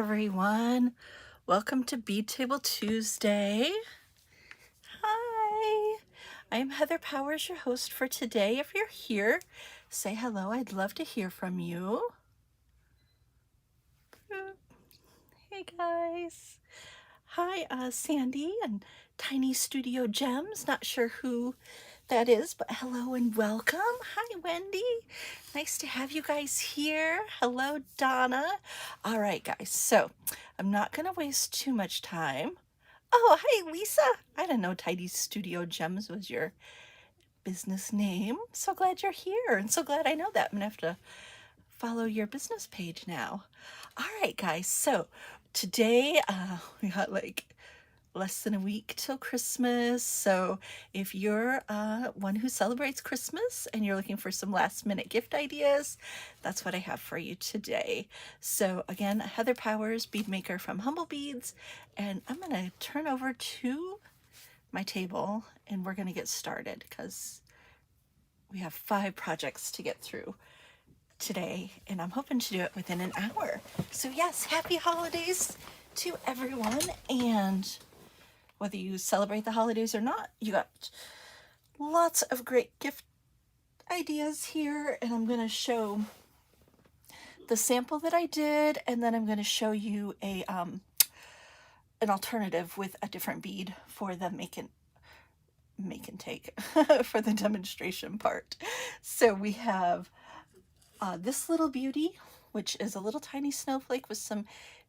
everyone. Welcome to Bead Table Tuesday. Hi, I'm Heather Powers, your host for today. If you're here, say hello. I'd love to hear from you. Hey guys. Hi, Sandy and Tiny Studio Gems. Not sure who that is, but hello and welcome. Hi, Wendy. Nice to have you guys here. Hello, Donna. All right, guys. So I'm not going to waste too much time. Oh, hi, Lisa. I didn't know Tiny Studio Gems was your business name. So glad you're here and so glad I know that. I'm going to have to follow your business page now. All right, guys. So today we got like less than a week till Christmas. So if you're one who celebrates Christmas and you're looking for some last minute gift ideas, that's what I have for you today. So again, Heather Powers, bead maker from Humble Beads, and I'm going to turn over to my table and we're going to get started because we have 5 projects to get through today, and I'm hoping to do it within an hour. So yes, happy holidays to everyone, and whether you celebrate the holidays or not, you got lots of great gift ideas here, and I'm going to show the sample that I did, and then I'm going to show you a an alternative with a different bead for the make and take for the demonstration part. So we have this little beauty, which is a little tiny snowflake with some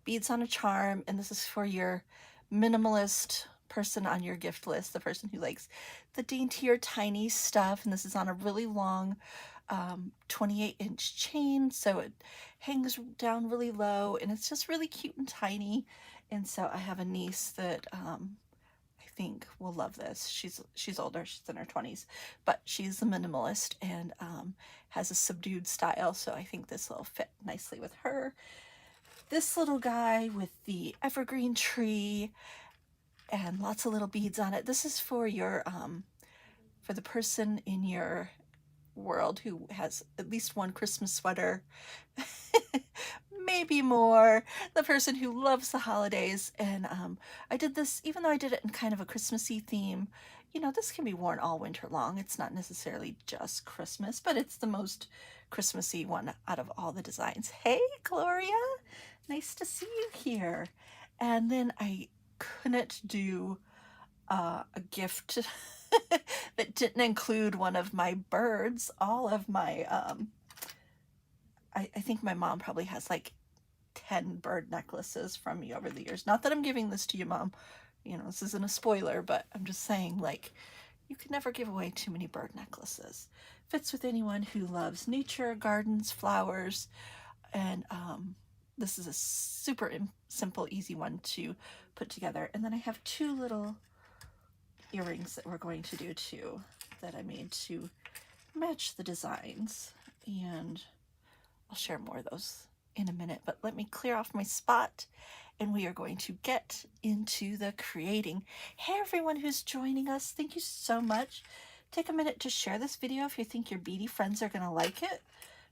beads on a charm, and this is for your minimalist person on your gift list, the person who likes the daintier tiny stuff. And this is on a really long 28-inch chain, so it hangs down really low and it's just really cute and tiny. And so I have a niece that I think will love this. She's older, she's in her 20s, but she's a minimalist and has a subdued style, so I think this will fit nicely with her. This little guy with the evergreen tree and lots of little beads on it. This is for your for the person in your world who has at least one Christmas sweater, maybe more, the person who loves the holidays. And I did this, even though I did it in kind of a Christmassy theme, you know, this can be worn all winter long. It's not necessarily just Christmas, but it's the most Christmassy one out of all the designs. Hey, Gloria, nice to see you here. And then I couldn't do a gift that didn't include one of my birds. All of my I think my mom probably has like 10 bird necklaces from me over the years. Not that I'm giving this to you, Mom, you know, this isn't a spoiler, but I'm just saying, like, you can never give away too many bird necklaces. Fits with anyone who loves nature, gardens, flowers, and this is a super simple, easy one to put together. And then I have 2 little earrings that we're going to do too, that I made to match the designs, and I'll share more of those in a minute, but let me clear off my spot and we are going to get into the creating. Hey everyone who's joining us, thank you so much. Take a minute to share this video if you think your beady friends are going to like it.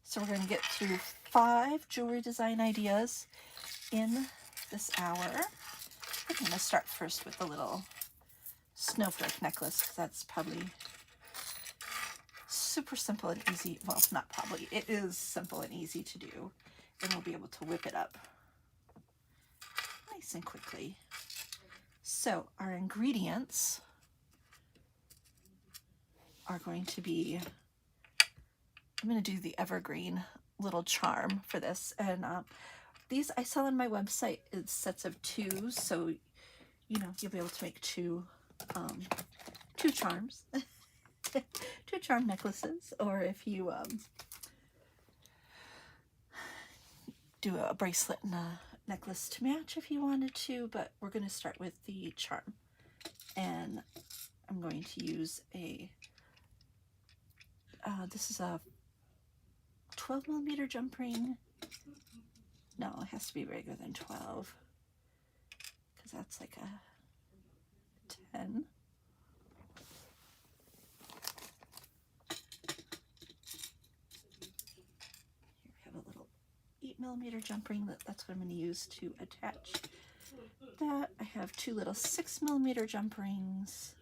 So we're going to get through 5 jewelry design ideas in this hour. I'm going to start first with the little snowflake necklace because that's probably super simple and easy. Well, not probably, it is simple and easy to do, and we'll be able to whip it up nice and quickly. So our ingredients are going to be, I'm going to do the evergreen little charm for this, and these I sell on my website. It's sets of 2, so you know you'll be able to make 2 charms. 2 charm necklaces, or if you do a bracelet and a necklace to match if you wanted to, but we're going to start with the charm. And I'm going to use a, this is a 12 millimeter jump ring. No, it has to be bigger than 12, because that's like a 10. Here we have a little 8 8mm jump ring. That's what I'm going to use to attach that. I have 2 little 6mm jump rings.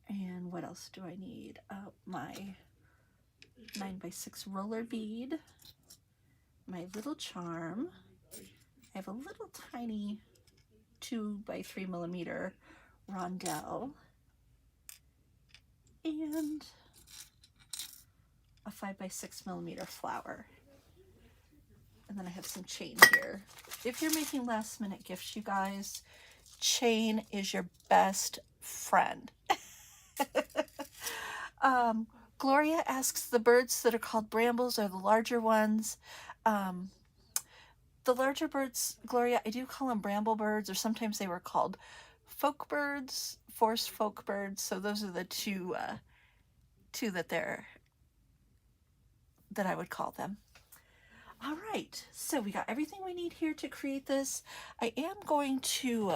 And what else do I need? My 9x6 roller bead, my little charm. I have a little tiny 2x3mm rondelle, and a 5x6mm flower. And then I have some chain here. If you're making last minute gifts, you guys, chain is your best friend. Gloria asks, the birds that are called brambles are the larger ones. The larger birds, Gloria, I do call them bramble birds, or sometimes they were called folk birds, forest folk birds. So those are the two that I would call them. All right, so we got everything we need here to create this. I am going to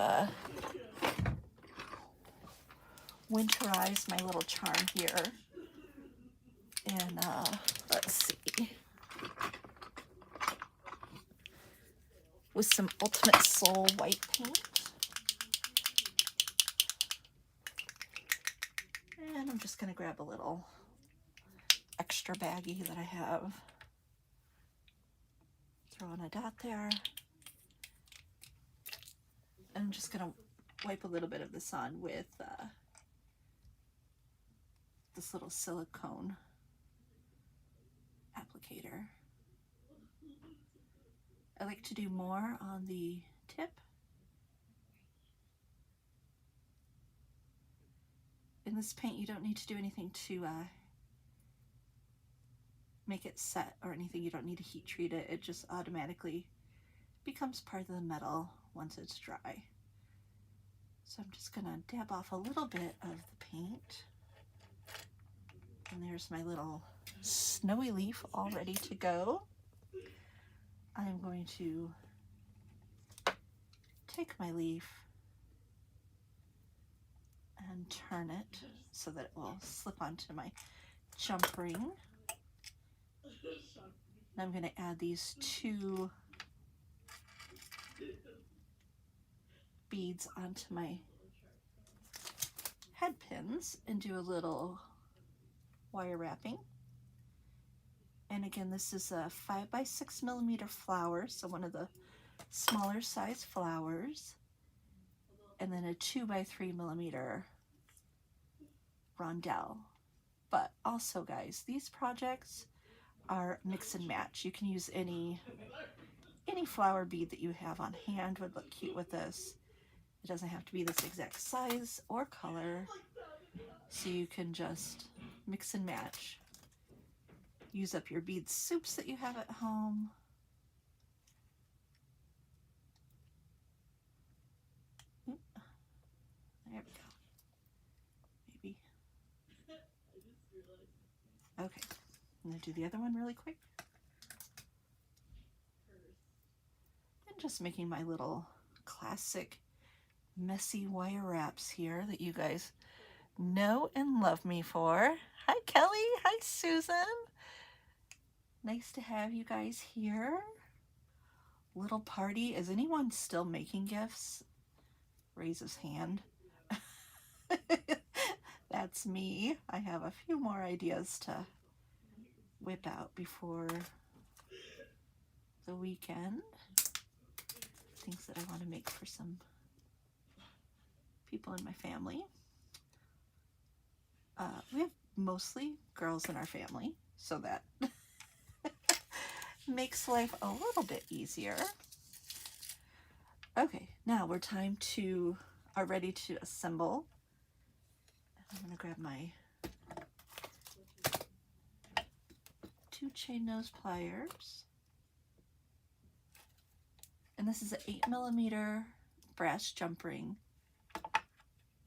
winterize my little charm here. And let's see. With some Ultimate Soul white paint. And I'm just going to grab a little extra baggie that I have. Throw in a dot there. And I'm just going to wipe a little bit of this on with this little silicone applicator. I like to do more on the tip. In this paint, you don't need to do anything to make it set or anything. You don't need to heat treat it. It just automatically becomes part of the metal once it's dry. So I'm just gonna dab off a little bit of the paint. And there's my little snowy leaf all ready to go. I'm going to take my leaf and turn it so that it will slip onto my jump ring. And I'm going to add these 2 beads onto my head pins and do a little wire wrapping. And again, this is a 5x6mm flower, so one of the smaller size flowers, and then a 2x3mm rondelle. But also, guys, these projects are mix and match. You can use any flower bead that you have on hand would look cute with this. It doesn't have to be this exact size or color, so you can just mix and match. Use up your bead soups that you have at home. There we go. Maybe. Okay, I'm gonna do the other one really quick. And just making my little classic messy wire wraps here that you guys know and love me for. Hi Kelly, hi Susan. Nice to have you guys here. Little party. Is anyone still making gifts? Raise his hand. That's me. I have a few more ideas to whip out before the weekend. Things that I want to make for some people in my family. We have mostly girls in our family, so that makes life a little bit easier. Okay, now we're ready to assemble. I'm going to grab my 2 chain nose pliers. And this is an 8mm brass jump ring.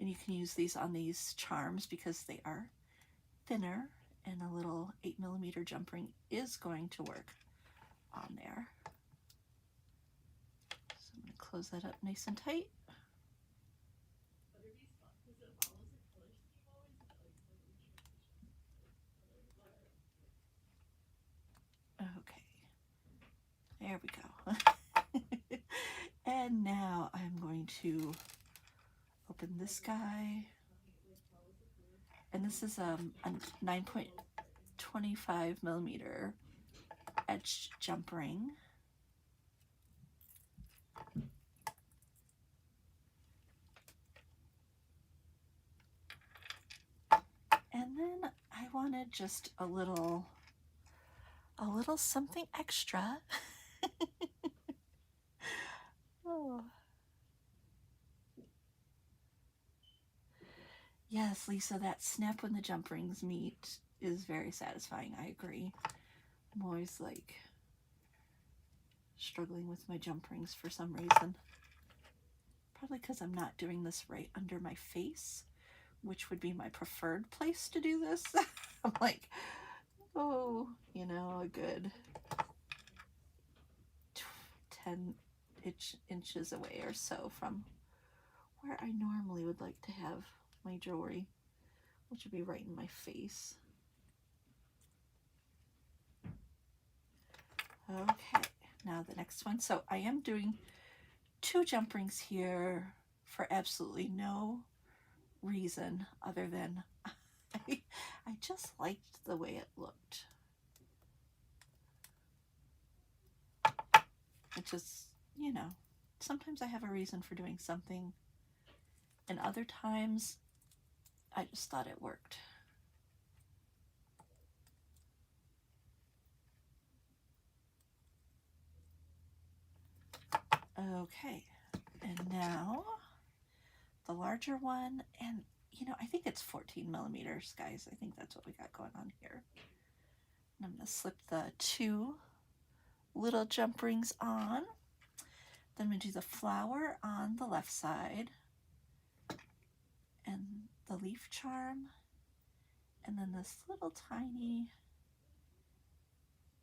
And you can use these on these charms because they are thinner, and a little 8mm jump ring is going to work on there. So I'm going to close that up nice and tight. Okay, And now I'm going to open this guy. And this is a 9.25 millimeter edge jump ring. And then I wanted just a little something extra. Oh. Yes, Lisa, that snap when the jump rings meet is very satisfying. I agree. I'm always like struggling with my jump rings for some reason. Probably because I'm not doing this right under my face, which would be my preferred place to do this. I'm like, oh, you know, a good 10 inches away or so from where I normally would like to have my jewelry, which would be right in my face. Okay, now the next one. So I am doing 2 jump rings here for absolutely no reason other than I just liked the way it looked. It just, you know, sometimes I have a reason for doing something, and other times I just thought it worked. Okay, and now the larger one, and you know, I think it's 14 millimeters, guys. I think that's what we got going on here. And I'm gonna slip the 2 little jump rings on. Then I'm gonna do the flower on the left side, and the leaf charm, and then this little tiny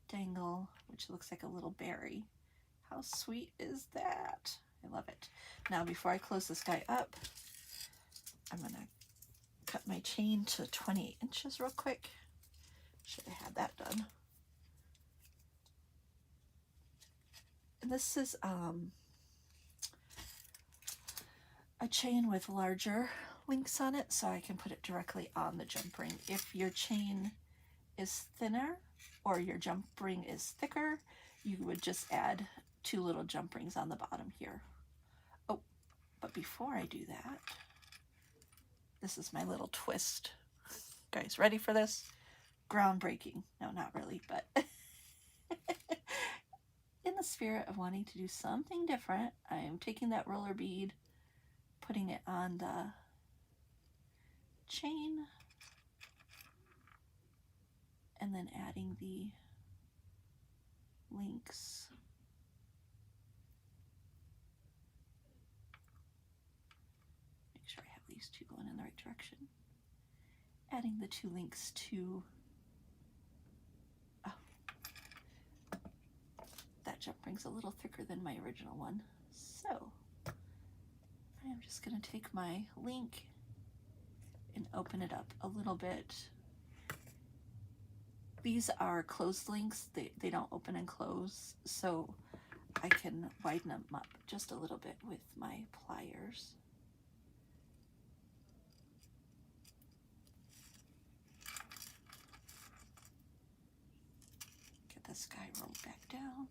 dangle, which looks like a little berry. How sweet is that? I love it. Now, before I close this guy up, I'm gonna cut my chain to 28 inches real quick. Should have had that done. And this is a chain with larger links on it, so I can put it directly on the jump ring. If your chain is thinner or your jump ring is thicker, you would just add 2 little jump rings on the bottom here. Oh, but before I do that, this is my little twist. Guys, ready for this? Groundbreaking. No, not really, but in the spirit of wanting to do something different, I am taking that roller bead, putting it on the chain, and then adding the links. Make sure I have these 2 going in the right direction. Adding the 2 links to, oh, that jump ring's a little thicker than my original one. So I'm just going to take my link and open it up a little bit. These are closed links. They don't open and close, so I can widen them up just a little bit with my pliers. Get this guy rolled back down.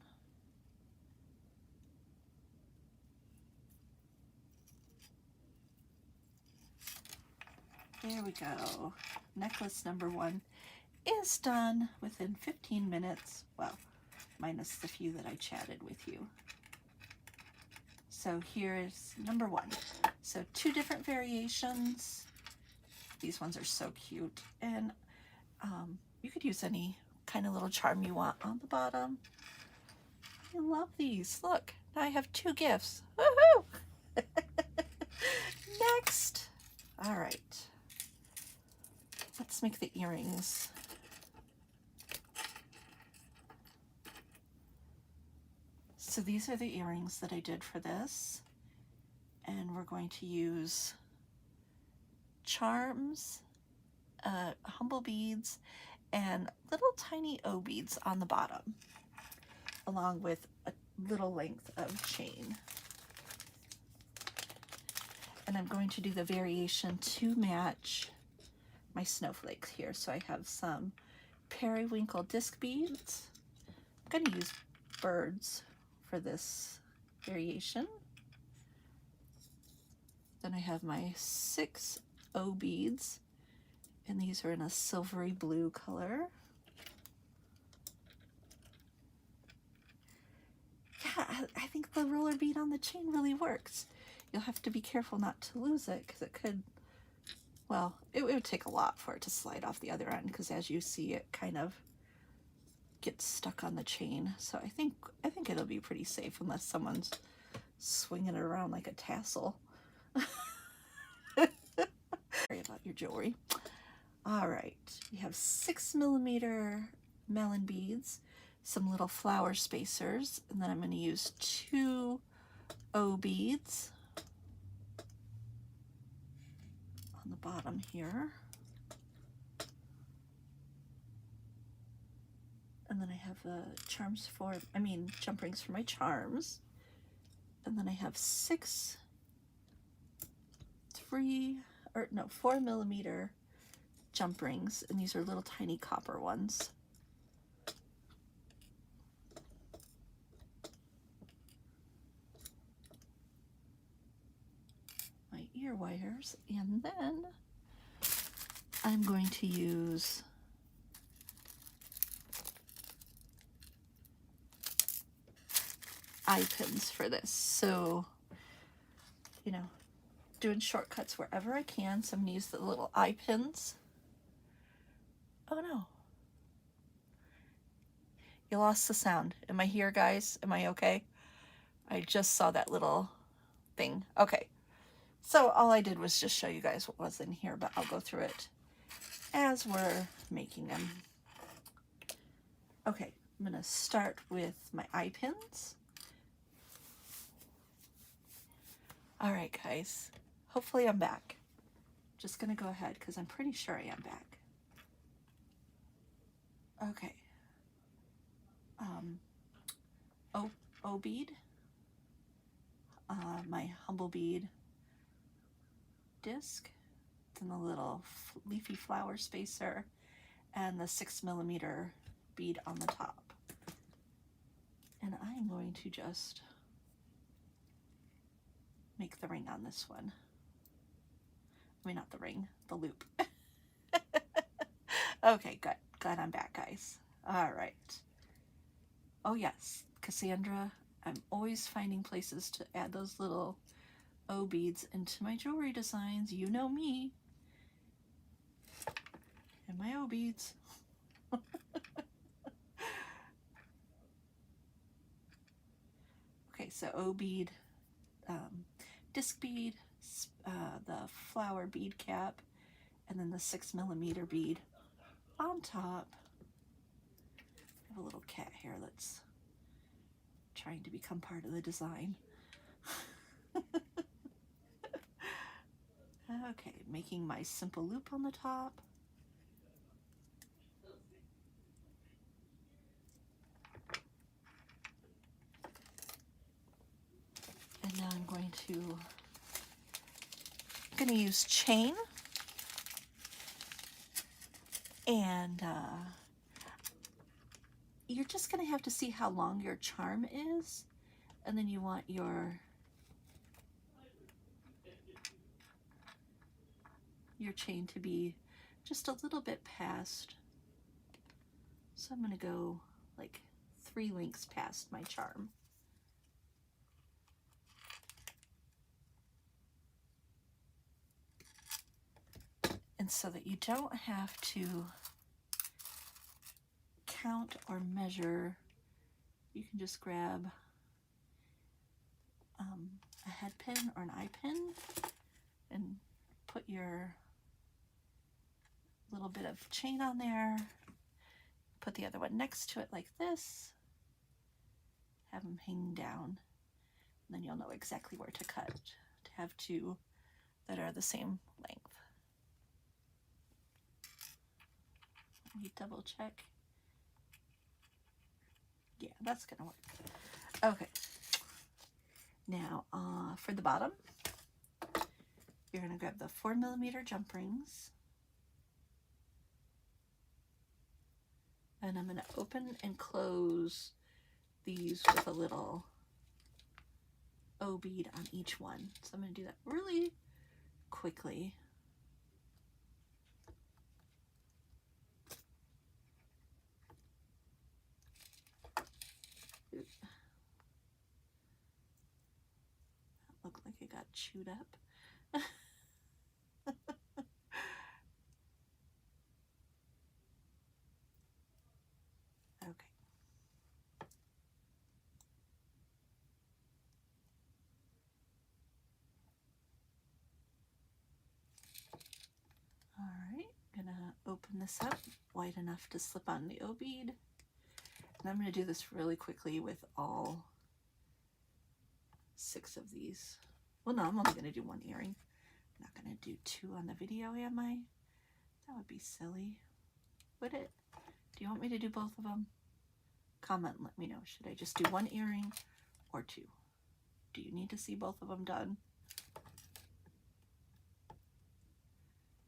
There we go. Necklace number 1 is done within 15 minutes. Well, minus the few that I chatted with you. So here's number 1. So 2 different variations. These ones are so cute. And you could use any kind of little charm you want on the bottom. I love these. Look, now I have 2 gifts. Woohoo! Next. All right. Let's make the earrings. So these are the earrings that I did for this. And we're going to use charms, humble beads, and little tiny O beads on the bottom, along with a little length of chain. And I'm going to do the variation to match my snowflakes here. So I have some periwinkle disc beads. I'm going to use birds for this variation. Then I have my 6 O beads, and these are in a silvery blue color. Yeah, I think the roller bead on the chain really works. You'll have to be careful not to lose it because it could, well, it would take a lot for it to slide off the other end because as you see it kind of gets stuck on the chain. So I think it'll be pretty safe unless someone's swinging it around like a tassel. Sorry about your jewelry. All right, we have 6mm melon beads, some little flower spacers, and then I'm going to use 2 O beads on the bottom here. And then I have jump rings for my charms. And then I have 4mm jump rings, and these are little tiny copper ones. My ear wires, and then I'm going to use eye pins for this. So, you know, doing shortcuts wherever I can. So I'm going to use the little eye pins. Oh no. You lost the sound. Am I here, guys? Am I okay? I just saw that little thing. Okay. So all I did was just show you guys what was in here, but I'll go through it as we're making them. Okay, I'm going to start with my eye pins. All right, guys. Hopefully I'm back. Just going to go ahead because I'm pretty sure I am back. Okay. O bead, my humble bead disc, then the little leafy flower spacer, and the 6mm bead on the top. And I'm going to just make the ring on this one. I mean, not the ring, the loop. Okay, good. Glad I'm back, guys. All right. Oh yes, Cassandra, I'm always finding places to add those little O beads into my jewelry designs. You know me. And my O beads. Okay, so O bead, disc bead, the flower bead cap, and then the 6mm bead on top. I have a little cat here that's trying to become part of the design. Okay, making my simple loop on the top. And now I'm going to use chain, and you're just going to have to see how long your charm is, and then you want your chain to be just a little bit past. So I'm going to go like 3 links past my charm. And so that you don't have to count or measure, you can just grab a head pin or an eye pin and put your little bit of chain on there, put the other one next to it like this, have them hang down, and then you'll know exactly where to cut to have 2 that are the same length. Let me double check. Yeah, that's gonna work. Okay. Now, for the bottom, You're going to grab the 4mm jump rings. And I'm going to open and close these with a little O bead on each one. So I'm going to do that really quickly. That looked like it got chewed up. Okay. All right, gonna open this up wide enough to slip on the O bead. And I'm gonna do this really quickly with all 6 of these. Well, no, I'm only gonna do 1 earring. I'm not gonna do 2 on the video, am I? That would be silly, would it? Do you want me to do both of them? Comment and let me know. Should I just do 1 earring or 2? Do you need to see both of them done?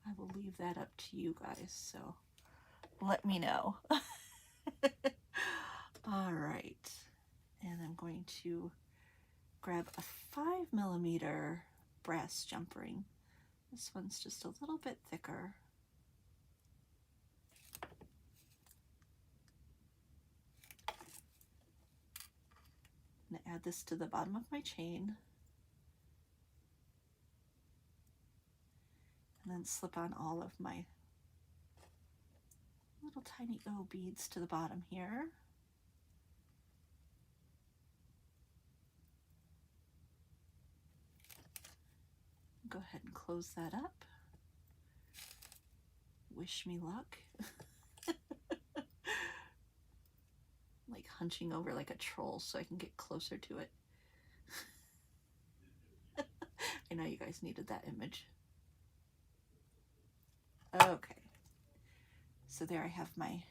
I will leave that up to you guys, so let me know. All right, and I'm going to grab a 5mm brass jump ring. This one's just a little bit thicker. I'm going to add this to the bottom of my chain. And then slip on all of my little tiny O beads to the bottom here. Go ahead and close that up. Wish me luck. Like hunching over like a troll so I can get closer to it. I know you guys needed that image. Okay, so there I have my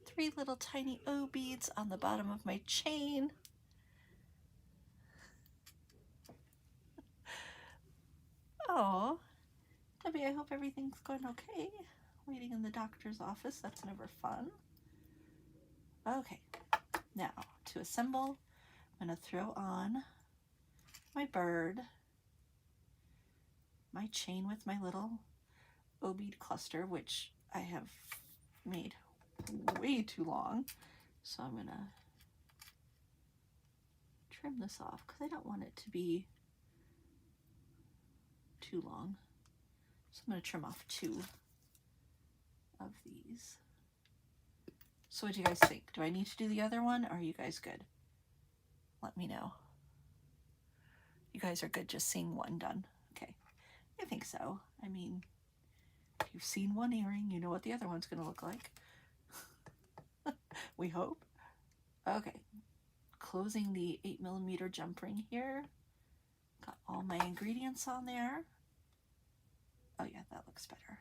3 little tiny O beads on the bottom of my chain. Oh, Debbie, I hope everything's going okay. Waiting in the doctor's office, that's never fun. Okay, now to assemble, I'm going to throw on my bird, my chain with my little O bead cluster, which I have made way too long. So I'm going to trim this off because I don't want it to be too long. So I'm going to trim off 2 of these. So what do you guys think? Do I need to do the other one, or are you guys good? Let me know. You guys are good just seeing 1 done. Okay, I think so. I mean, if you've seen 1 earring, you know what the other one's going to look like. We hope. Okay, closing the 8mm jump ring here. Got all my ingredients on there. Oh yeah, that looks better.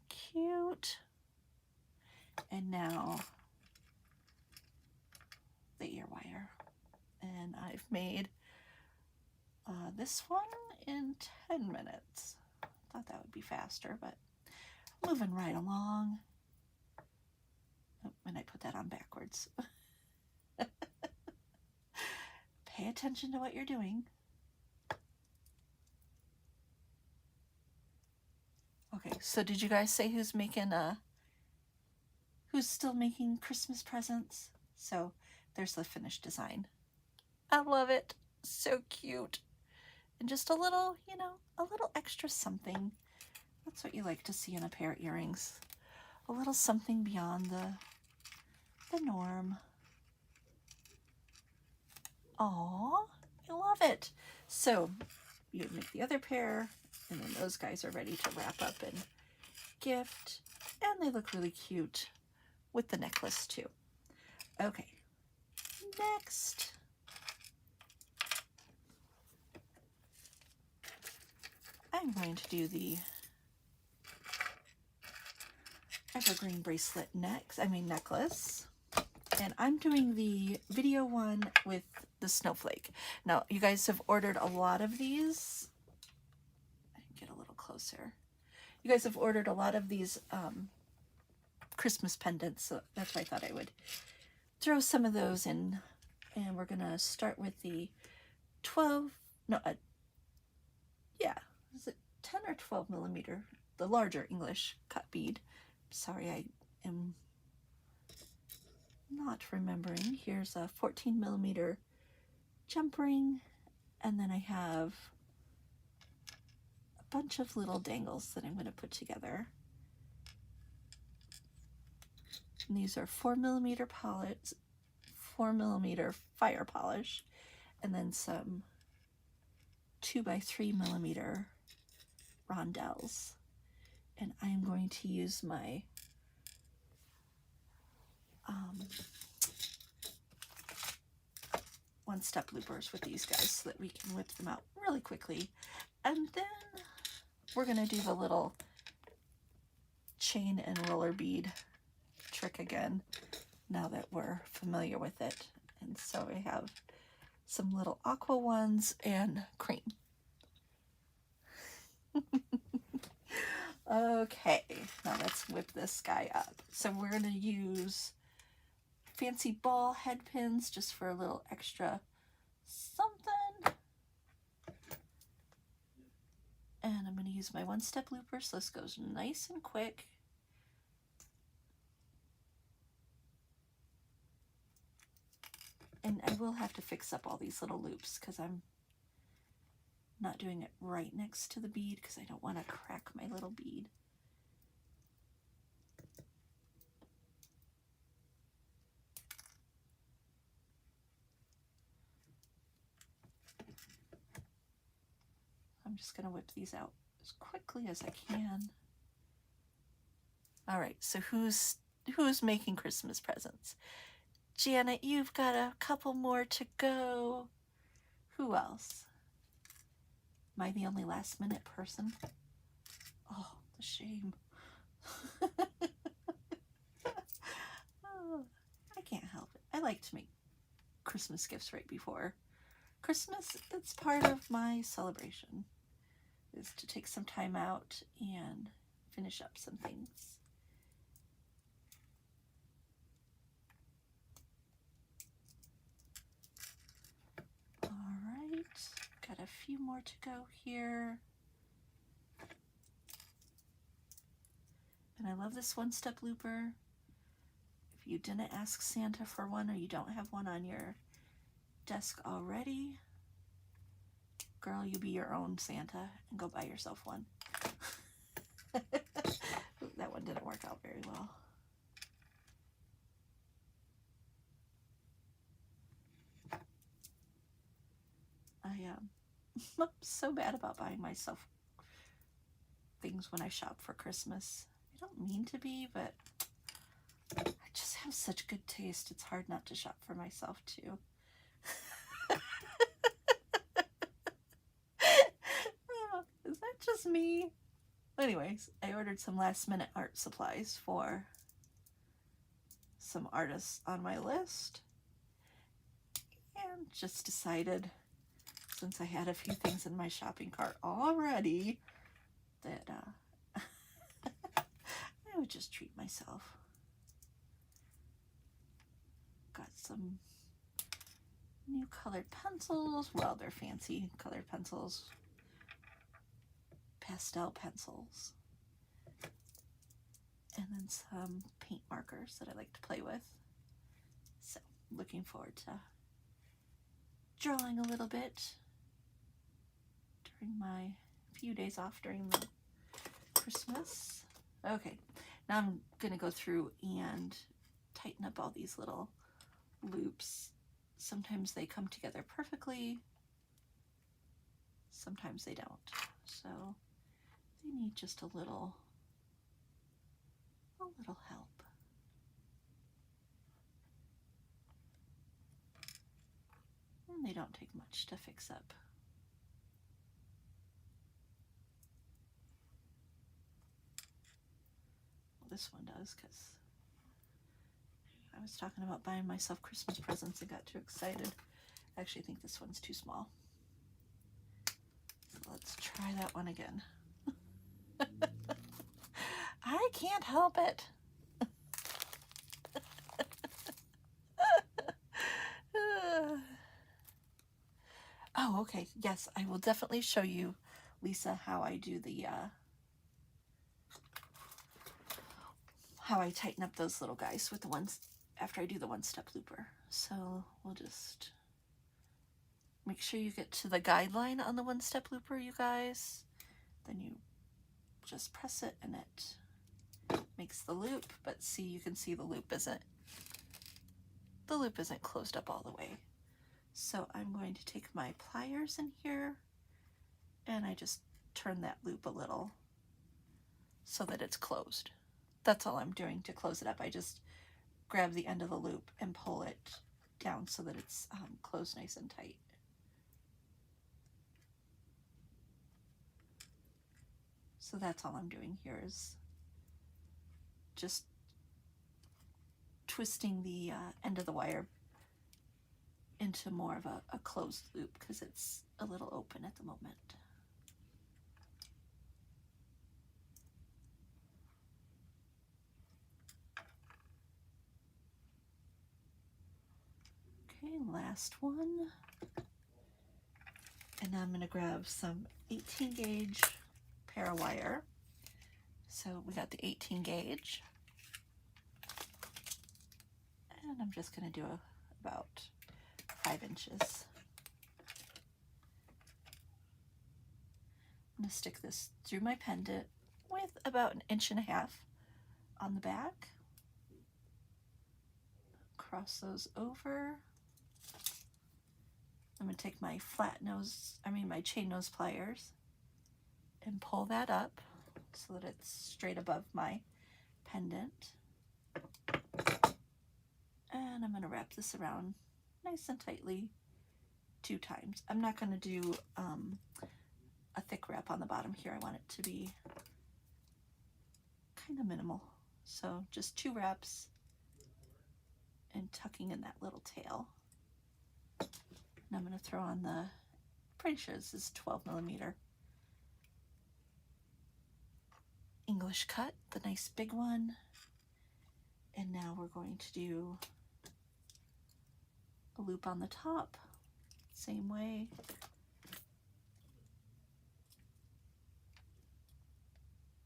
Cute. And now the ear wire. And I've made this one in 10 minutes. Thought that would be faster, but moving right along. Oh, and I put that on backwards. Pay attention to what you're doing. Okay, so did you guys say who's still making Christmas presents? So there's the finished design. I love it. So cute. And just a little, you know, a little extra something. That's what you like to see in a pair of earrings. A little something beyond the norm. Aw, I love it. So you make the other pair, and then those guys are ready to wrap up and gift. And they look really cute with the necklace too. Okay, next. I'm going to do the Evergreen bracelet necklace. And I'm doing the video one with the Snowflake. Now, you guys have ordered a lot of these closer. You guys have ordered a lot of these Christmas pendants, so that's why I thought I would throw some of those in. And we're gonna start with the 12, no, yeah, is it 10 or 12 millimeter, the larger English cut bead. Sorry, I am not remembering. Here's a 14 millimeter jump ring, and then I have a bunch of little dangles that I'm going to put together. And these are 4 millimeter polish, 4 millimeter fire polish, and then some 2 by 3 millimeter rondelles. And I'm going to use my one-step loopers with these guys so that we can whip them out really quickly. And then we're going to do the little chain and roller bead trick again now that we're familiar with it. And so I have some little aqua ones and cream. Okay, now let's whip this guy up. So we're going to use fancy ball head pins just for a little extra something. And I'm going to use my one-step looper so this goes nice and quick. And I will have to fix up all these little loops because I'm not doing it right next to the bead because I don't want to crack my little bead. I'm just going to whip these out as quickly as I can. All right, so who's making Christmas presents? Janet, you've got a couple more to go. Who else? Am I the only last minute person? Oh, the shame. Oh, I can't help it. I like to make Christmas gifts right before Christmas. It's part of my celebration, is to take some time out and finish up some things. All right, got a few more to go here. And I love this one-step looper. If you didn't ask Santa for one or you don't have one on your desk already, girl, you be your own Santa and go buy yourself one. That one didn't work out very well. I'm so bad about buying myself things when I shop for Christmas. I don't mean to be, but I just have such good taste. It's hard not to shop for myself too. Oh, is that just me? Anyways, I ordered some last minute art supplies for some artists on my list and just decided, since I had a few things in my shopping cart already, that I would just treat myself. Got some new colored pencils. Well, they're fancy colored pencils. Pastel pencils. And then some paint markers that I like to play with. So, looking forward to drawing a little bit during my few days off during the Christmas. Okay, now I'm gonna go through and tighten up all these little loops. Sometimes they come together perfectly, sometimes they don't. So they need just a little help. And they don't take much to fix up. Well, this one does, because I was talking about buying myself Christmas presents and got too excited. I actually think this one's too small. So let's try that one again. I can't help it. Oh, okay. Yes, I will definitely show you, Lisa, how I do the, how I tighten up those little guys with the ones after I do the one-step looper. So we'll just make sure you get to the guideline on the one-step looper, you guys. Then you just press it and it makes the loop, but see, you can see the loop isn't closed up all the way. So I'm going to take my pliers in here and I just turn that loop a little so that it's closed. That's all I'm doing to close it up. I just grab the end of the loop and pull it down so that it's closed nice and tight. So that's all I'm doing here, is just twisting the end of the wire into more of a closed loop because it's a little open at the moment. Okay, last one. And now I'm going to grab some 18 gauge parawire. So we got the 18 gauge. And I'm just going to do about 5 inches. I'm going to stick this through my pendant with about 1.5 inches on the back. Cross those over. I'm going to take my my chain nose pliers and pull that up so that it's straight above my pendant. And I'm going to wrap this around nice and tightly 2 times. I'm not going to do a thick wrap on the bottom here. I want it to be kind of minimal. So just 2 wraps and tucking in that little tail. And I'm going to throw on the, pretty sure this is 12mm English cut, the nice big one. And now we're going to do a loop on the top, same way.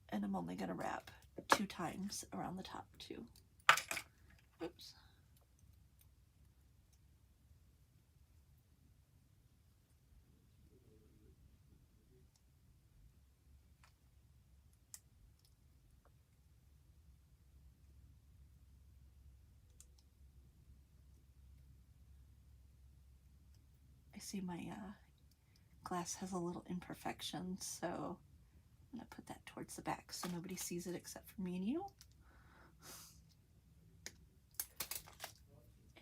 And I'm only going to wrap 2 times around the top too. Oops. I see my glass has a little imperfection, so I'm going to put that towards the back so nobody sees it except for me and you.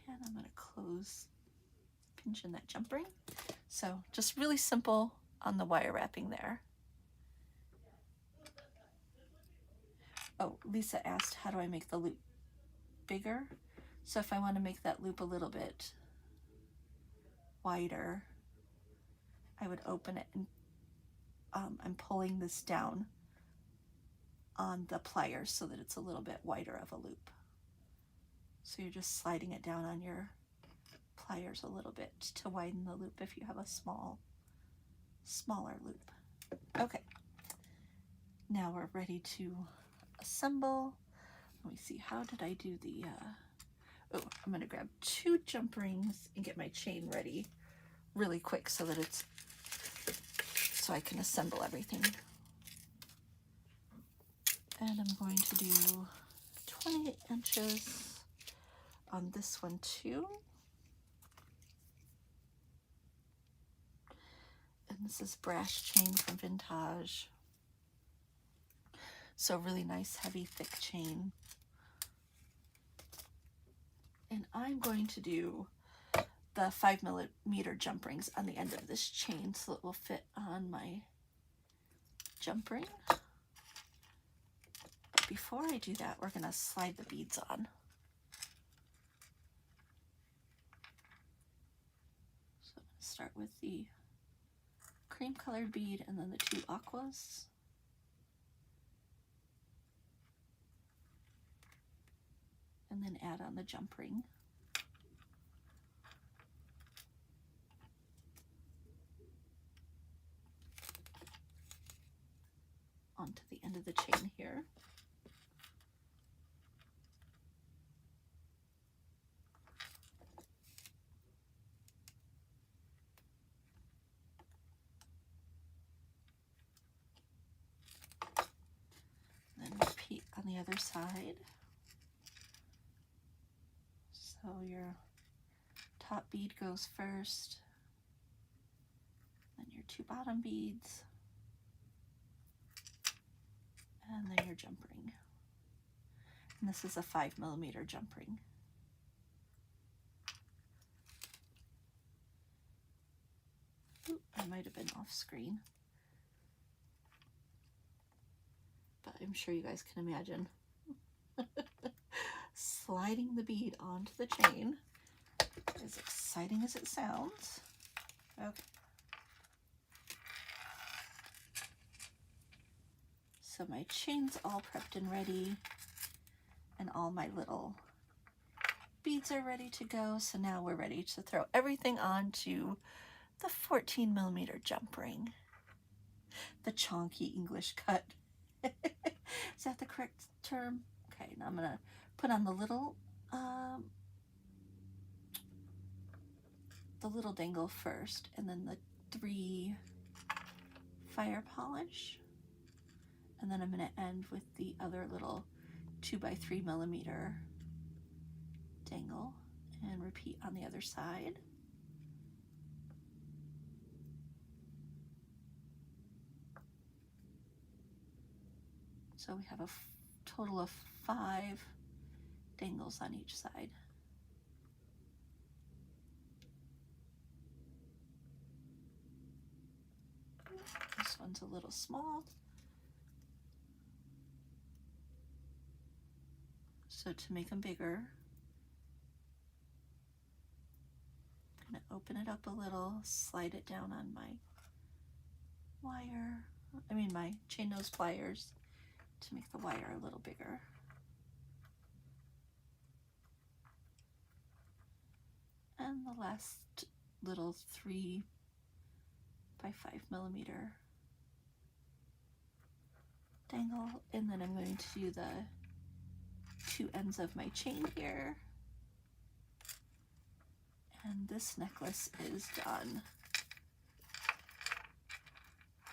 And I'm going to close, pinch in that jump ring. So just really simple on the wire wrapping there. Oh, Lisa asked, how do I make the loop bigger? So if I want to make that loop a little bit wider, I would open it and I'm pulling this down on the pliers so that it's a little bit wider of a loop. So you're just sliding it down on your pliers a little bit to widen the loop if you have a smaller loop. Okay, now we're ready to assemble. Let me see, how did I do the, oh, I'm gonna grab 2 jump rings and get my chain ready really quick so that so I can assemble everything. And I'm going to do 20 inches on this one too. And this is brass chain from Vintage. So really nice, heavy, thick chain. And I'm going to do the 5mm jump rings on the end of this chain so it will fit on my jump ring. But before I do that, we're gonna slide the beads on. So I'm gonna start with the cream colored bead and then the 2 aquas. and then add on the jump ring. Onto the end of the chain here. Then repeat on the other side. So your top bead goes first, then your 2 bottom beads, and then your jump ring. And this is a 5mm jump ring. Ooh, I might have been off screen, but I'm sure you guys can imagine sliding the bead onto the chain, as exciting as it sounds. Okay. So my chain's all prepped and ready, and all my little beads are ready to go. So now we're ready to throw everything onto the 14mm jump ring. The chonky English cut. Is that the correct term? Okay, now I'm gonna put on the little dangle first, and then the 3 fire polish, and then I'm gonna end with the other little 2x3mm dangle, and repeat on the other side. So we have a total of 5 dangles on each side. This one's a little small. So to make them bigger, I'm going to open it up a little, slide it down on my my chain nose pliers to make the wire a little bigger. And the last little 3x5mm dangle, and then I'm going to do the 2 ends of my chain here. And this necklace is done.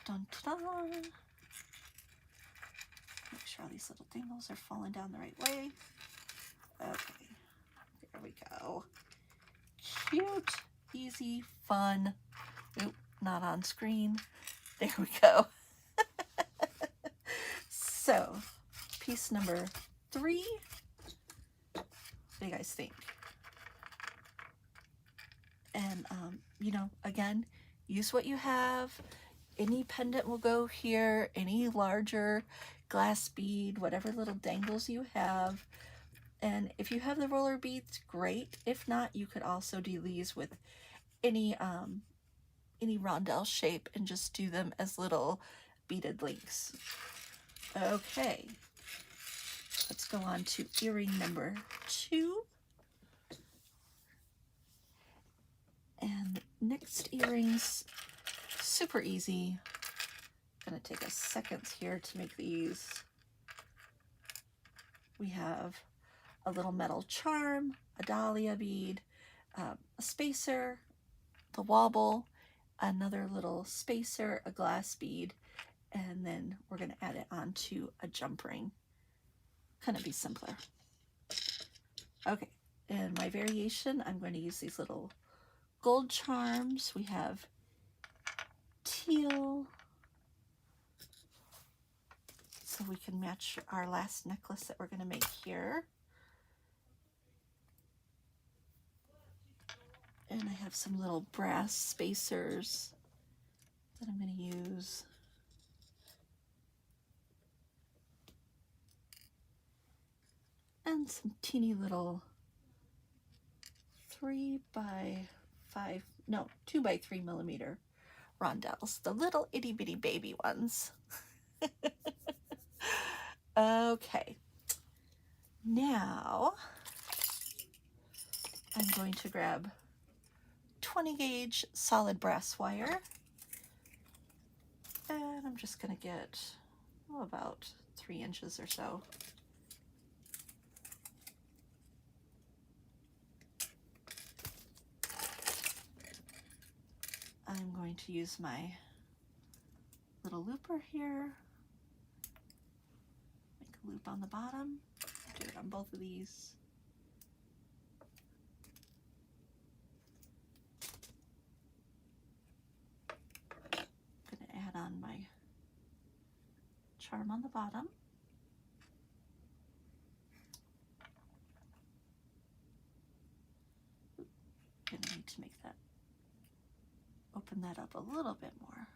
Dun, dun, dun. Make sure all these little dangles are falling down the right way. Okay, there we go. Cute, easy, fun. Oop, not on screen. There we go. So, piece number 3. What do you guys think? And, you know, again, use what you have. Any pendant will go here, any larger glass bead, whatever little dangles you have. And if you have the roller beads, great. If not, you could also do these with any rondelle shape and just do them as little beaded links. Okay, let's go on to earring number 2. And next earrings, super easy. Gonna take a second here to make these. We have a little metal charm, a Dahlia bead, a spacer, the wobble, another little spacer, a glass bead, and then we're gonna add it onto a jump ring. Couldn't be simpler. Okay, and my variation, I'm going to use these little gold charms. We have teal, so we can match our last necklace that we're going to make here. And I have some little brass spacers that I'm going to use. And some teeny little 2x3mm rondelles, the little itty bitty baby ones. Okay, now I'm going to grab 20 gauge solid brass wire, and I'm just going to get about 3 inches or so. I'm going to use my little looper here, make a loop on the bottom, do it on both of these. I'm going to add on my charm on the bottom. Going to need to make that, open that up a little bit more.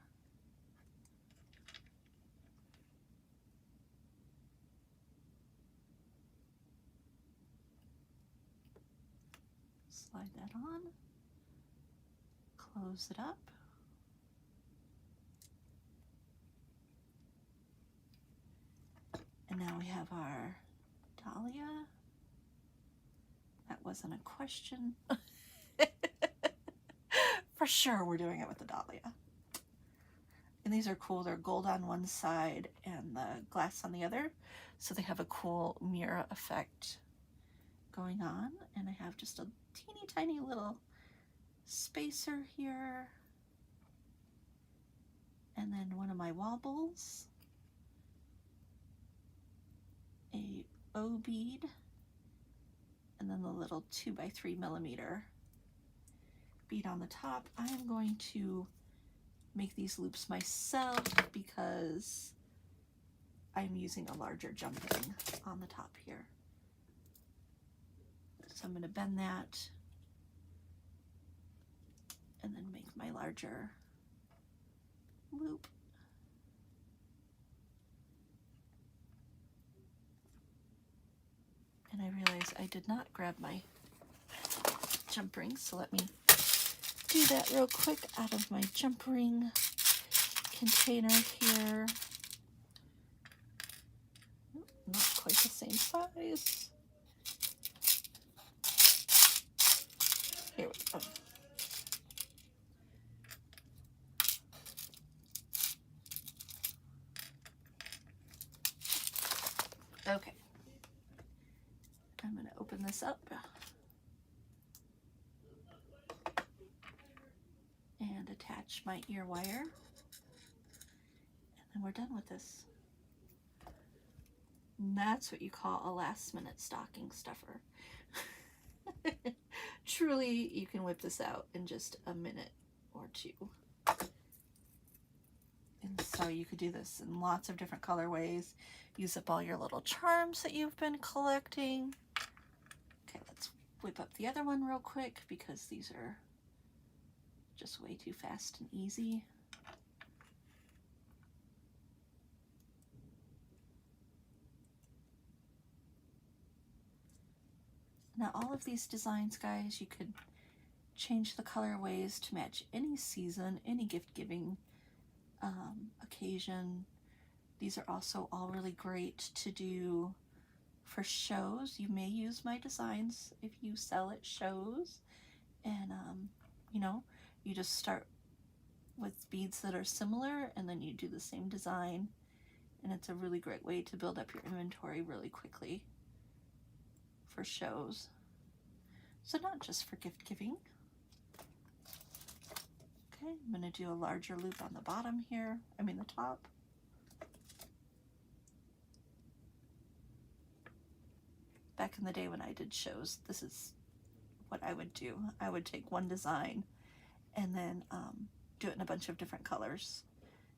Slide that on, close it up. And now we have our Dahlia. That wasn't a question. For sure we're doing it with the Dahlia. And these are cool. They're gold on one side and the glass on the other. So they have a cool mirror effect going on. And I have just a teeny tiny little spacer here. And then one of my wobbles. A O bead. And then the little 2x3mm bead on the top. I am going to make these loops myself because I'm using a larger jump ring on the top here. So I'm going to bend that and then make my larger loop. And I realize I did not grab my jump ring, so let me do that real quick out of my jump ring container here. Not quite the same size. Here we go. Okay. I'm going to open this up and attach my ear wire, and then we're done with this. And that's what you call a last-minute stocking stuffer. Truly, you can whip this out in just a minute or two. And so you could do this in lots of different colorways. Use up all your little charms that you've been collecting. Okay, let's whip up the other one real quick because these are just way too fast and easy. Now all of these designs, guys, you could change the colorways to match any season, any gift-giving occasion. These are also all really great to do for shows. You may use my designs if you sell at shows, and you know, you just start with beads that are similar and then you do the same design, and it's a really great way to build up your inventory really quickly for shows. So not just for gift giving. Okay, I'm going to do a larger loop on the bottom here, the top. Back in the day when I did shows, this is what I would do. I would take one design and then do it in a bunch of different colors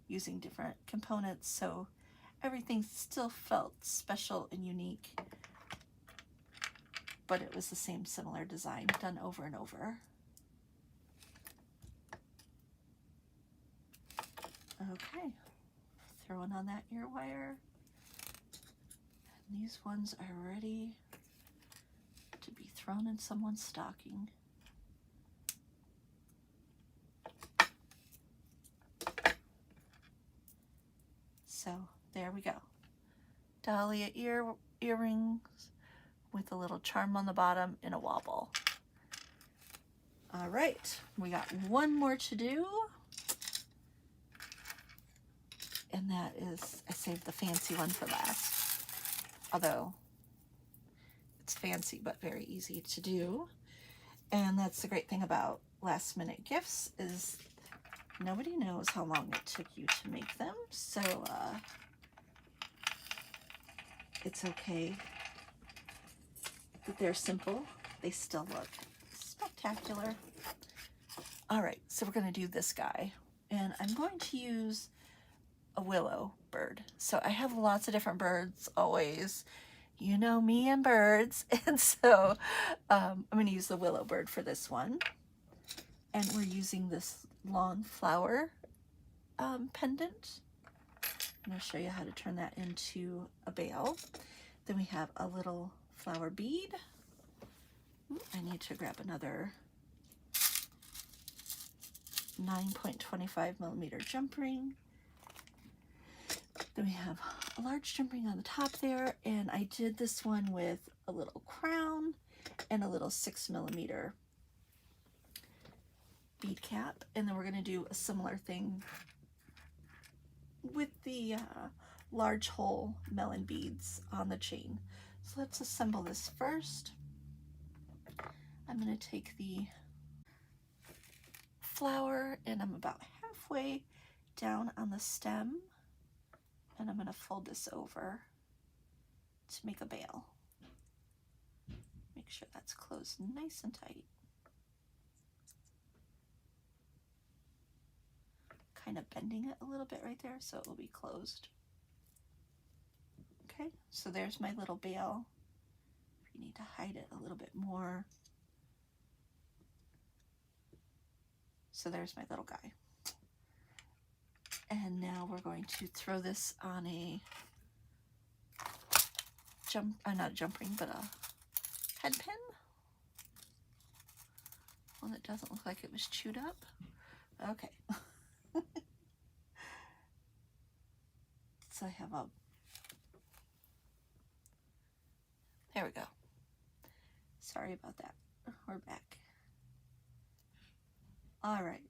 using different components, so everything still felt special and unique, but it was the same similar design done over and over. Okay, throwing on that ear wire. And these ones are ready to be thrown in someone's stocking. So there we go. Dahlia earrings with a little charm on the bottom and a wobble. All right, we got one more to do. And that is, I saved the fancy one for last. Although it's fancy but very easy to do. And that's the great thing about last minute gifts is nobody knows how long it took you to make them. So it's okay that they're simple. They still look spectacular. All right, so we're gonna do this guy. And I'm going to use a willow bird. So I have lots of different birds always. You know me and birds. And so I'm going to use the willow bird for this one. And we're using this long flower pendant. I'm going to show you how to turn that into a bail. Then we have a little flower bead. I need to grab another 9.25 millimeter jump ring. Then we have a large jump ring on the top there, and I did this one with a little crown and a little 6 millimeter bead cap. And then we're going to do a similar thing with the large hole melon beads on the chain. So let's assemble this first. I'm going to take the flower and I'm about halfway down on the stem, and I'm going to fold this over to make a bail. Make sure that's closed nice and tight. Kind of bending it a little bit right there so it will be closed. Okay, so there's my little bail. If you need to hide it a little bit more. So there's my little guy. And now we're going to throw this on a not a jump ring, but a head pin. One that doesn't look like it was chewed up. Okay. So I have a, there we go. Sorry about that. We're back. All right.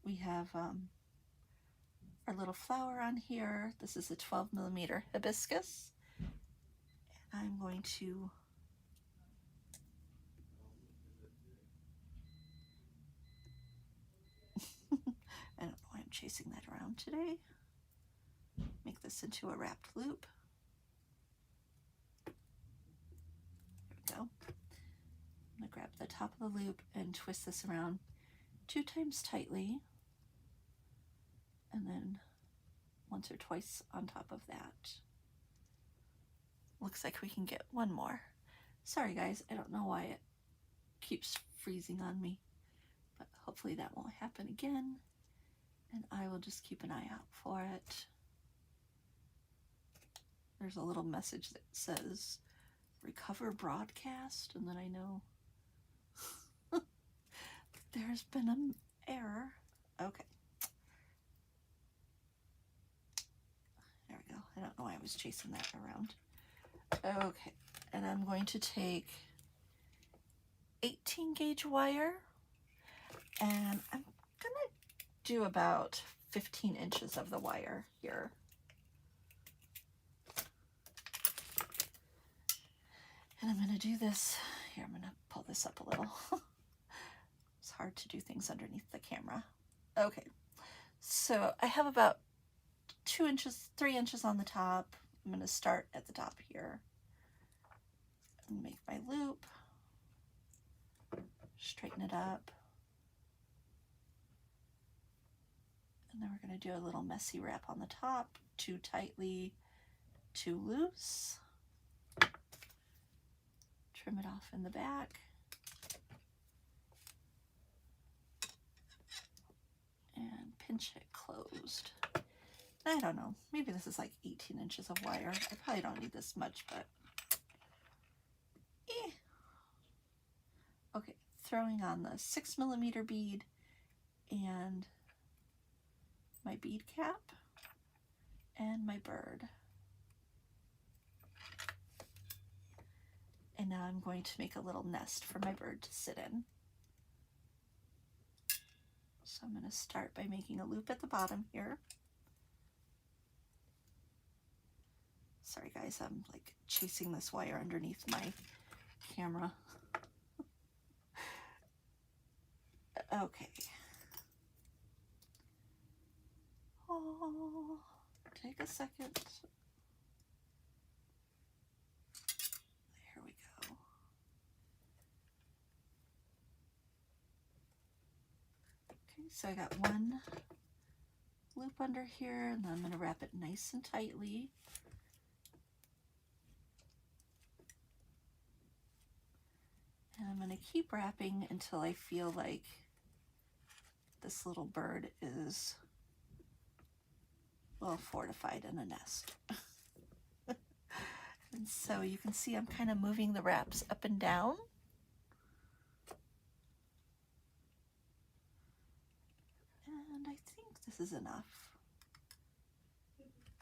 We have our little flower on here. This is a 12 millimeter hibiscus. And I'm going to I don't know why I'm chasing that around today. Make this into a wrapped loop. There we go. I'm going to grab the top of the loop and twist this around 2 times tightly, and then once or twice on top of that. Looks like we can get one more. Sorry guys, I don't know why it keeps freezing on me, but hopefully that won't happen again, and I will just keep an eye out for it. There's a little message that says recover broadcast, and then I know there's been an error. Okay. There we go. I don't know why I was chasing that around. Okay, and I'm going to take 18 gauge wire, and I'm gonna do about 15 inches of the wire here. And I'm gonna do this, here I'm gonna pull this up a little. It's hard to do things underneath the camera. Okay, so I have about 2 inches, 3 inches on the top. I'm gonna start at the top here and make my loop, straighten it up. And then we're gonna do a little messy wrap on the top, too tightly, too loose. Trim it off in the back. And pinch it closed. I don't know, maybe this is like 18 inches of wire. I probably don't need this much, but okay, throwing on the 6 millimeter bead and my bead cap and my bird. And now I'm going to make a little nest for my bird to sit in. So I'm going to start by making a loop at the bottom here. Sorry guys, I'm like chasing this wire underneath my camera. Okay. Oh, take a second. There we go. Okay, so I got one loop under here, and then I'm going to wrap it nice and tightly. And I'm going to keep wrapping until I feel like this little bird is well fortified in a nest. And so you can see I'm kind of moving the wraps up and down. And I think this is enough.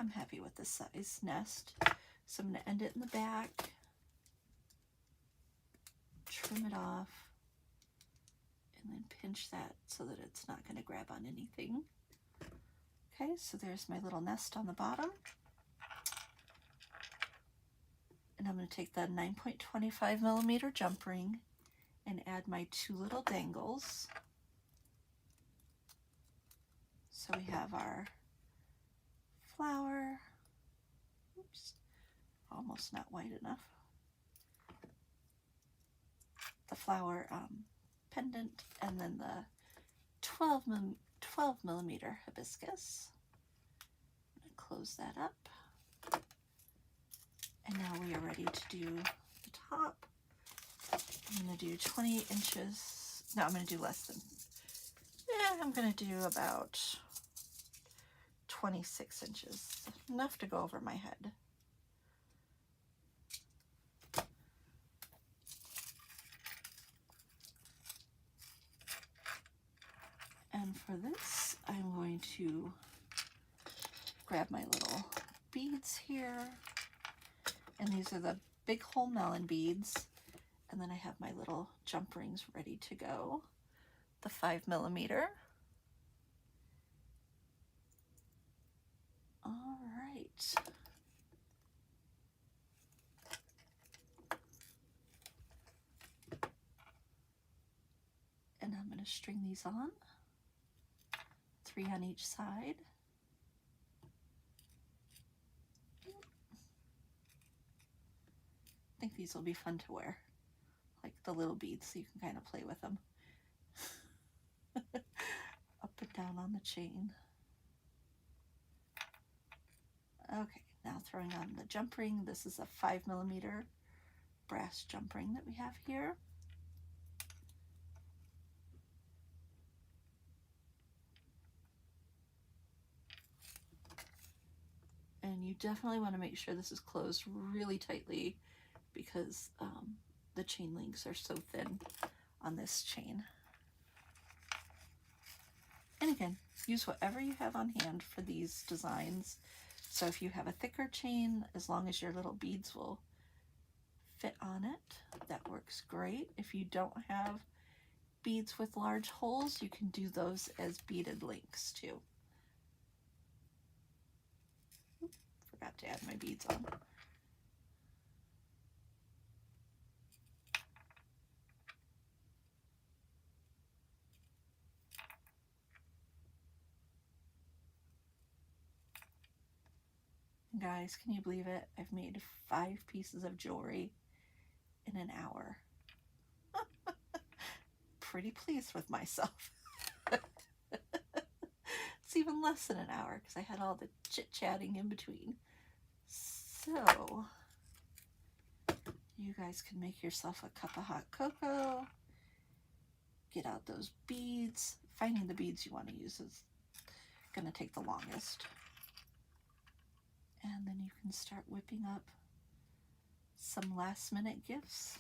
I'm happy with this size nest. So I'm going to end it in the back, trim it off, and then pinch that so that it's not going to grab on anything. Okay, so there's my little nest on the bottom. And I'm going to take the 9.25 millimeter jump ring and add my 2 little dangles. So we have our flower, oops, almost not wide enough, the flower pendant, and then the 12 millimeter hibiscus. I'm going to close that up. And now we are ready to do the top. I'm going to do 20 inches. No, I'm going to do less than, I'm going to do about 26 inches, enough to go over my head. And for this, I'm going to grab my little beads here. And these are the big hole melon beads. And then I have my little jump rings ready to go. The 5 millimeter. All right. And I'm going to string these on. 3 on each side. I think these will be fun to wear, like the little beads, so you can kind of play with them. Up and down on the chain. Okay, now throwing on the jump ring. This is a 5 millimeter brass jump ring that we have here. And you definitely want to make sure this is closed really tightly because the chain links are so thin on this chain. And again, use whatever you have on hand for these designs. So if you have a thicker chain, as long as your little beads will fit on it, that works great. If you don't have beads with large holes, you can do those as beaded links too. Forgot to add my beads on. Guys, can you believe it? I've made 5 pieces of jewelry in an hour. Pretty pleased with myself. It's even less than an hour because I had all the chit-chatting in between. So, you guys can make yourself a cup of hot cocoa. Get out those beads. Finding the beads you want to use is going to take the longest. And then you can start whipping up some last minute gifts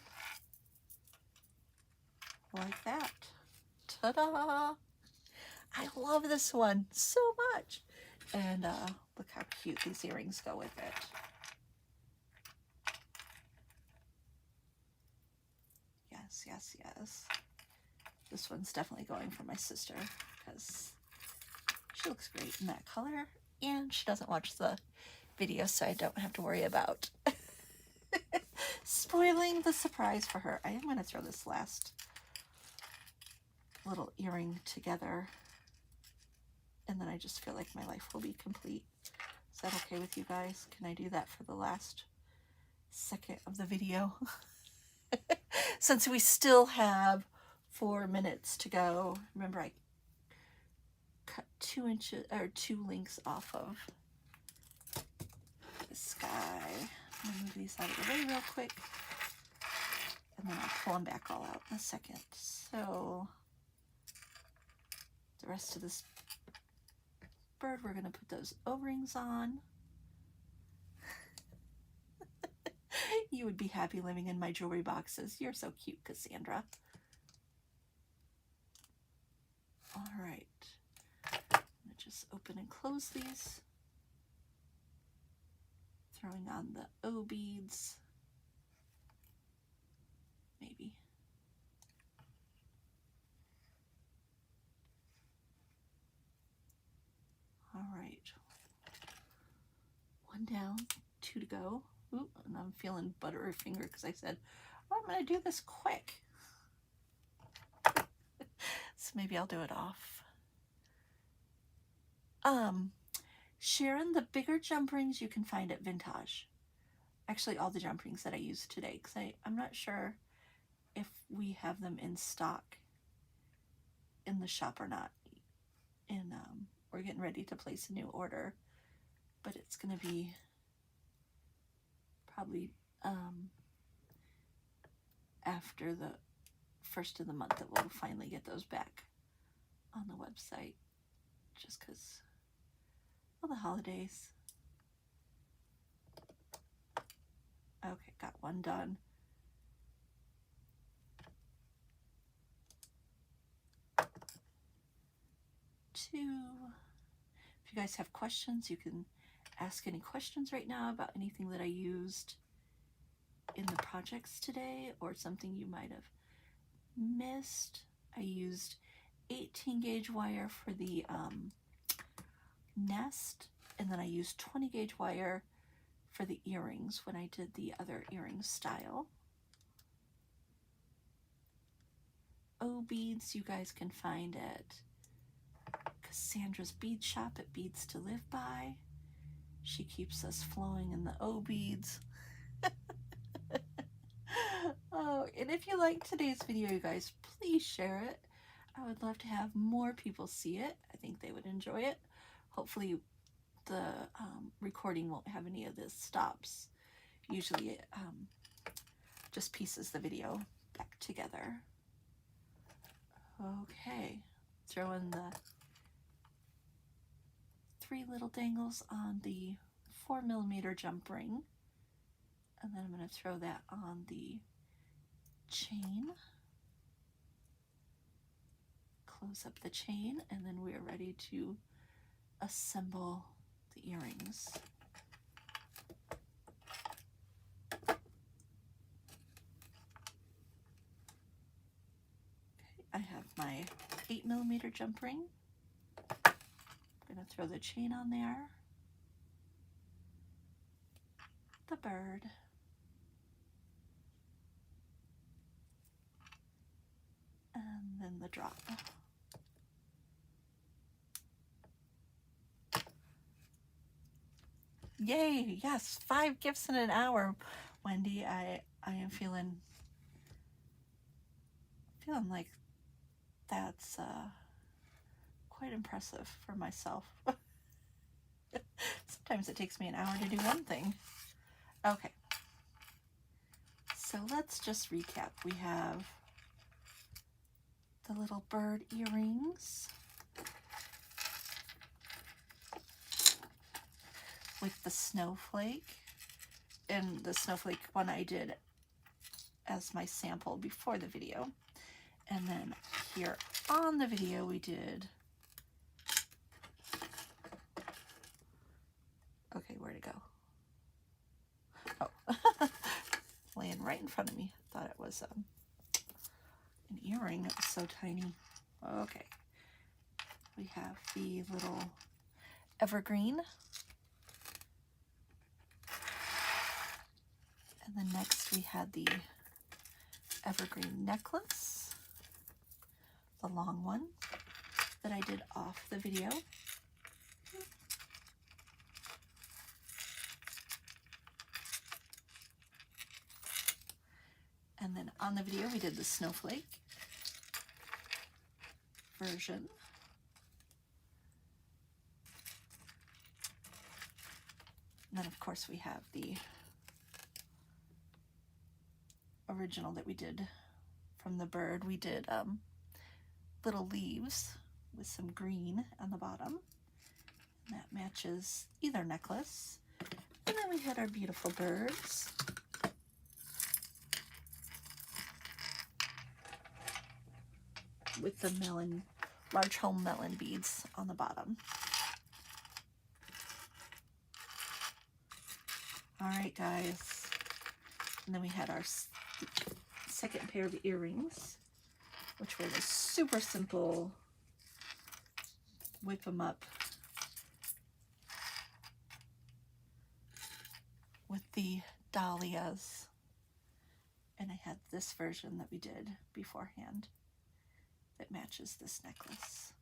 like that. Ta-da! I love this one so much. And look how cute these earrings go with it. Yes, yes, yes. This one's definitely going for my sister because she looks great in that color, and she doesn't watch the video, so I don't have to worry about spoiling the surprise for her. I am going to throw this last little earring together, and then I just feel like my life will be complete. Is that okay with you guys? Can I do that for the last second of the video? Since we still have 4 minutes to go. Remember, I cut 2 inches or 2 links off of the sky. I'm gonna move these out of the way real quick, and then I'll pull them back all out in a second. So the rest of this bird, we're gonna put those O-rings on. You would be happy living in my jewelry boxes. You're so cute, Cassandra. All right, I'm gonna just open and close these. Throwing on the O beads, maybe. All right, 1 down, 2 to go. Ooh, and I'm feeling buttery finger because I said, oh, I'm going to do this quick. So maybe I'll do it off. Sharon, the bigger jump rings you can find at Vintage. Actually, all the jump rings that I used today, because I'm not sure if we have them in stock in the shop or not. And we're getting ready to place a new order, but it's going to be probably after the first of the month that we'll finally get those back on the website, just because of the holidays. Okay, got 1 done. Two. If you guys have questions, you can ask any questions right now about anything that I used in the projects today or something you might have missed. I used 18 gauge wire for the nest, and then I used 20 gauge wire for the earrings when I did the other earring style. O beads you guys can find at Cassandra's bead shop at Beads to Live By. She keeps us flowing in the O beads. Oh, and if you like today's video, you guys, please share it. I would love to have more people see it. I think they would enjoy it. Hopefully the recording won't have any of this stops. Usually it just pieces the video back together. Okay, throw in the 3 little dangles on the 4mm jump ring, and then I'm going to throw that on the chain. Close up the chain, and then we are ready to assemble the earrings. Okay, I have my 8mm jump ring. I'm going to throw the chain on there, the bird, and then the drop. Yay, yes, 5 gifts in an hour, Wendy. I am feeling like that's quite impressive for myself. Sometimes it takes me an hour to do one thing. Okay, so let's just recap. We have the little bird earrings with the snowflake, and the snowflake one I did as my sample before the video. And then here on the video we did, okay, where'd it go? Oh, laying right in front of me. Thought it was an earring. It was so tiny. Okay. We have the little evergreen. And then next we had the evergreen necklace, the long one that I did off the video. And then on the video we did the snowflake version. And then of course we have the original that we did from the bird. We did little leaves with some green on the bottom. And that matches either necklace. And then we had our beautiful birds. With the melon, large home melon beads on the bottom. All right, guys. And then we had our second pair of earrings, which were the super simple whip them up with the dahlias. And I had this version that we did beforehand that matches this necklace.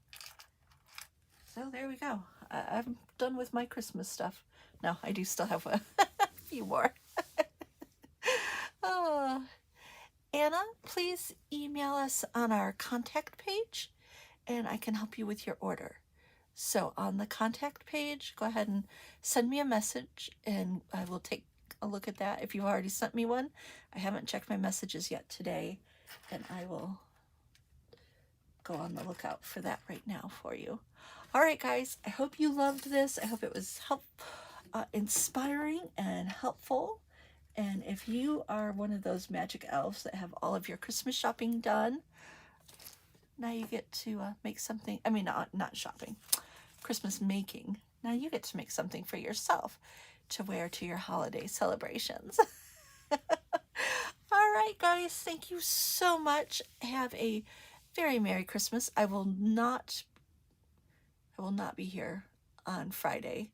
So there we go. I'm done with my Christmas stuff. No, I do still have a few more. Anna, please email us on our contact page and I can help you with your order. So on the contact page, go ahead and send me a message and I will take a look at that. If you've already sent me one, I haven't checked my messages yet today, and I will go on the lookout for that right now for you. All right, guys, I hope you loved this. I hope it was inspiring and helpful. And if you are one of those magic elves that have all of your Christmas shopping done, now you get to make something. I mean, not shopping, Christmas making. Now you get to make something for yourself to wear to your holiday celebrations. All right, guys, thank you so much. Have a very Merry Christmas. I will not be here on Friday.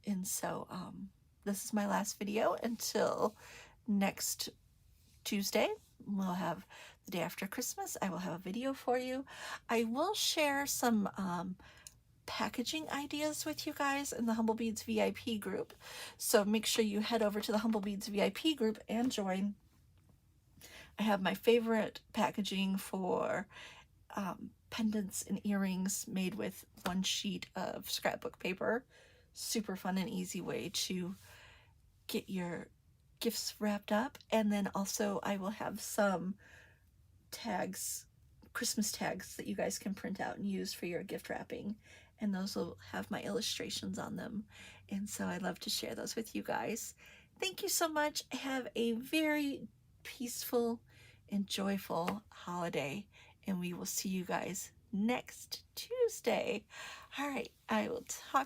And so this is my last video until next Tuesday. We'll have the day after Christmas. I will have a video for you. I will share some packaging ideas with you guys in the Humble Beads VIP group. So make sure you head over to the Humble Beads VIP group and join. I have my favorite packaging for pendants and earrings made with one sheet of scrapbook paper. Super fun and easy way to get your gifts wrapped up. And then also I will have some tags, Christmas tags that you guys can print out and use for your gift wrapping. And those will have my illustrations on them. And so I love to share those with you guys. Thank you so much. Have a very peaceful and joyful holiday. And we will see you guys next Tuesday. All right, I will talk